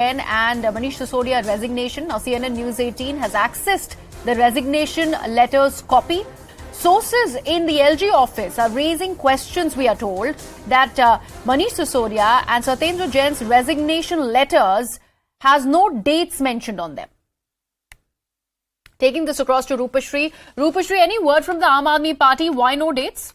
and Manish Sisodia resignation. Now, CNN News 18 has accessed the resignation letter's copy. Sources in the LG office are raising questions, we are told, that Manish Sisodia and Satyendra Jain's resignation letters has no dates mentioned on them. Taking this across to Rupashri. Rupashri, any word from the Aam Aadmi Party? Why no dates?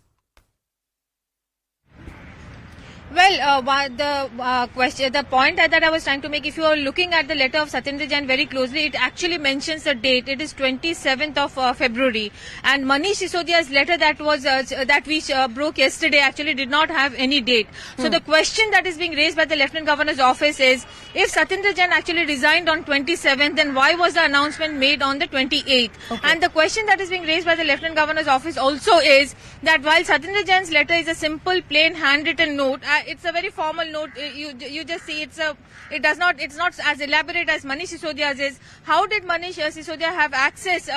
Well, the point that I was trying to make, if you are looking at the letter of Satyendra Jain very closely, it actually mentions the date. It is 27th of February. And Manish Sisodia's letter that we broke yesterday actually did not have any date. So the question that is being raised by the Lieutenant Governor's office is, if Satyendra Jain actually resigned on 27th, then why was the announcement made on the 28th? Okay. And the question that is being raised by the Lieutenant Governor's office also is that while Satyendra Jain's letter is a simple, plain, handwritten note, it's a very formal note. You just see it's not as elaborate as Manish Sisodia's is. How did Manish Sisodia have access,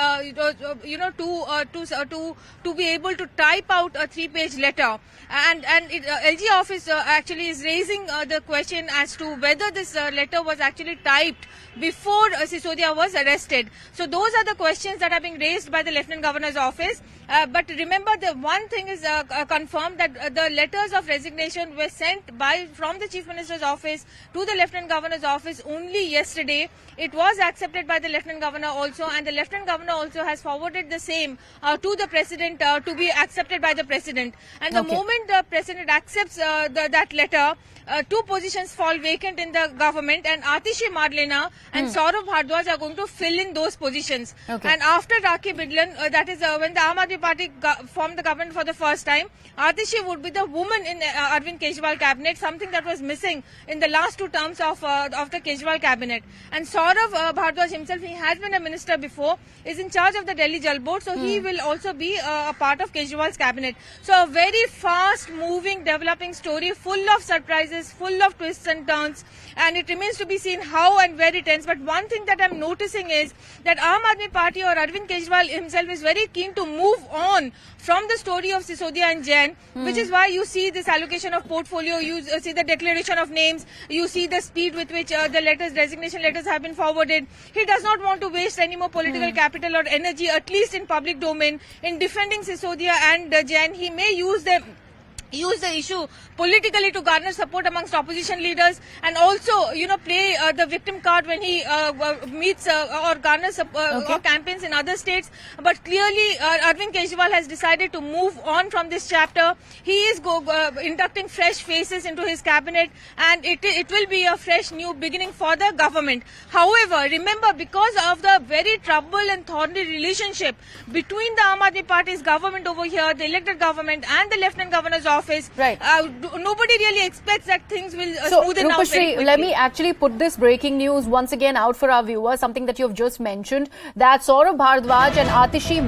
to be able to type out a 3-page letter? And LG office actually is raising the question as to whether this letter was actually typed before Sisodia was arrested. So those are the questions that are being raised by the Lieutenant Governor's office. But remember, the one thing is confirmed, that the letters of resignation were sent from the Chief Minister's office to the Lieutenant Governor's office only yesterday. It was accepted by the Lieutenant Governor also, and the Lieutenant Governor also has forwarded the same to the President to be accepted by the President. And the moment the President accepts that letter, 2 positions fall vacant in the government, and Atishi and Saurabh Bhardwaj are going to fill in those positions. Okay. And after Rakhi Bidlan, that is when the Aam Aadmi Party formed the government for the first time, Atishi would be the woman in Arvind Kejriwal cabinet, something that was missing in the last 2 terms of the Kejriwal cabinet. And Saurabh Bhardwaj himself, he has been a minister before, is in charge of the Delhi Jal Board, so he will also be a part of Kejriwal's cabinet. So a very fast-moving, developing story, full of surprises, full of twists and turns, and it remains to be seen how and where it ends. But one thing that I'm noticing is that Aam Aadmi Party or Arvind Kejriwal himself is very keen to move on from the story of Sisodia and Jain, which is why you see this allocation of portfolio, you see the declaration of names, you see the speed with which the resignation letters have been forwarded. He does not want to waste any more political capital or energy, at least in public domain, in defending Sisodia and Jain. He may use the issue politically to garner support amongst opposition leaders, and also, play the victim card when he meets or garners or campaigns in other states. But clearly, Arvind Kejriwal has decided to move on from this chapter. He is inducting fresh faces into his cabinet, and it will be a fresh new beginning for the government. However, remember, because of the very troubled and thorny relationship between the Aam Aadmi Party's government over here, the elected government, and the Lieutenant Governor's office, right? Nobody really expects that things will smoothen out very quickly. Let me actually put this breaking news once again out for our viewers, something that you've just mentioned, that Saurabh Bhardwaj and Atishi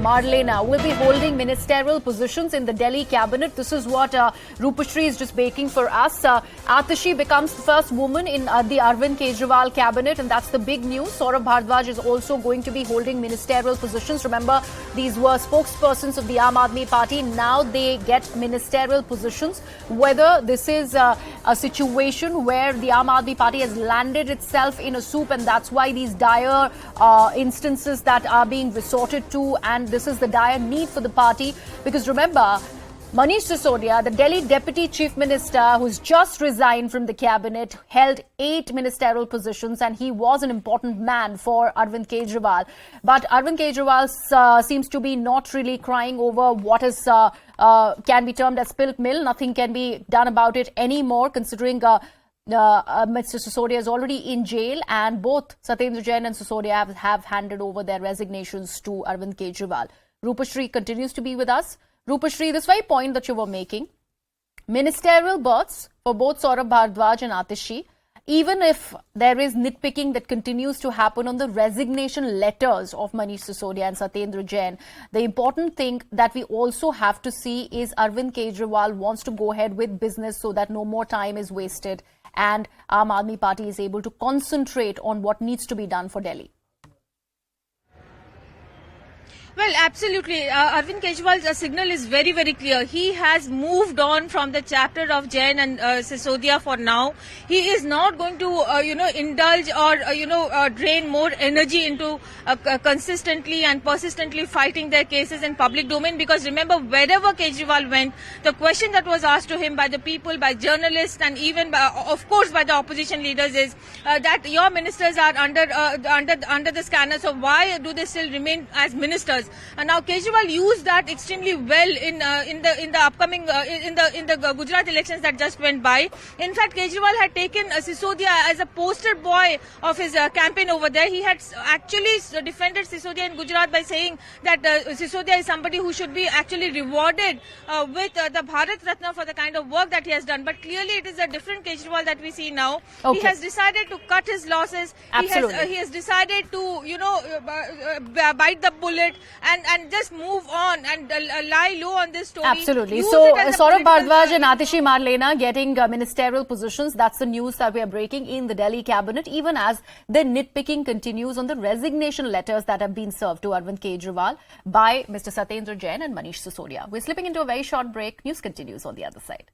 will be holding ministerial positions in the Delhi cabinet. This is what Rupashri is just breaking for us. Atishi becomes the first woman in the Arvind Kejriwal cabinet, and that's the big news. Saurabh Bhardwaj is also going to be holding ministerial positions. Remember, these were spokespersons of the Aam Aadmi Party. Now they get ministerial positions. Whether this is a situation where the Aam Aadmi Party has landed itself in a soup, and that's why these dire instances that are being resorted to, and this is the dire need for the party. Because remember, Manish Sisodia, the Delhi Deputy Chief Minister, who's just resigned from the cabinet, held 8 ministerial positions, and he was an important man for Arvind Kejriwal. But Arvind Kejriwal seems to be not really crying over what is can be termed as spilt milk. Nothing can be done about it anymore, considering Mr. Sisodia is already in jail, and both Satyendra Jain and Sisodia have handed over their resignations to Arvind Kejriwal. Rupashri continues to be with us. Rupashri, this very point that you were making, ministerial berths for both Saurabh Bhardwaj and Atishi, even if there is nitpicking that continues to happen on the resignation letters of Manish Sisodia and Satyendra Jain, the important thing that we also have to see is Arvind Kejriwal wants to go ahead with business so that no more time is wasted and Aam Aadmi Party is able to concentrate on what needs to be done for Delhi. Well, absolutely. Arvind Kejriwal's signal is very, very clear. He has moved on from the chapter of Jain and Sisodia for now. He is not going to, indulge or, drain more energy into consistently and persistently fighting their cases in public domain. Because remember, wherever Kejriwal went, the question that was asked to him by the people, by journalists, and even, of course, by the opposition leaders is that your ministers are under the scanner. So why do they still remain as ministers? And now Kejriwal used that extremely well in the upcoming in the Gujarat elections that just went by. In fact, Kejriwal had taken Sisodia as a poster boy of his campaign over there. He had actually defended Sisodia in Gujarat by saying that Sisodia is somebody who should be actually rewarded with the Bharat Ratna for the kind of work that he has done. But clearly, it is a different Kejriwal that we see now. Okay. He has decided to cut his losses. Absolutely. He has decided to bite the bullet and just move on and lie low on this story. Absolutely. Use So, it as a Saurabh political, Bhardwaj and Atishi Marlena getting ministerial positions. That's the news that we are breaking in the Delhi cabinet, even as the nitpicking continues on the resignation letters that have been served to Arvind Kejriwal by Mr. Satyendra Jain and Manish Sisodia. We're slipping into a very short break. News continues on the other side.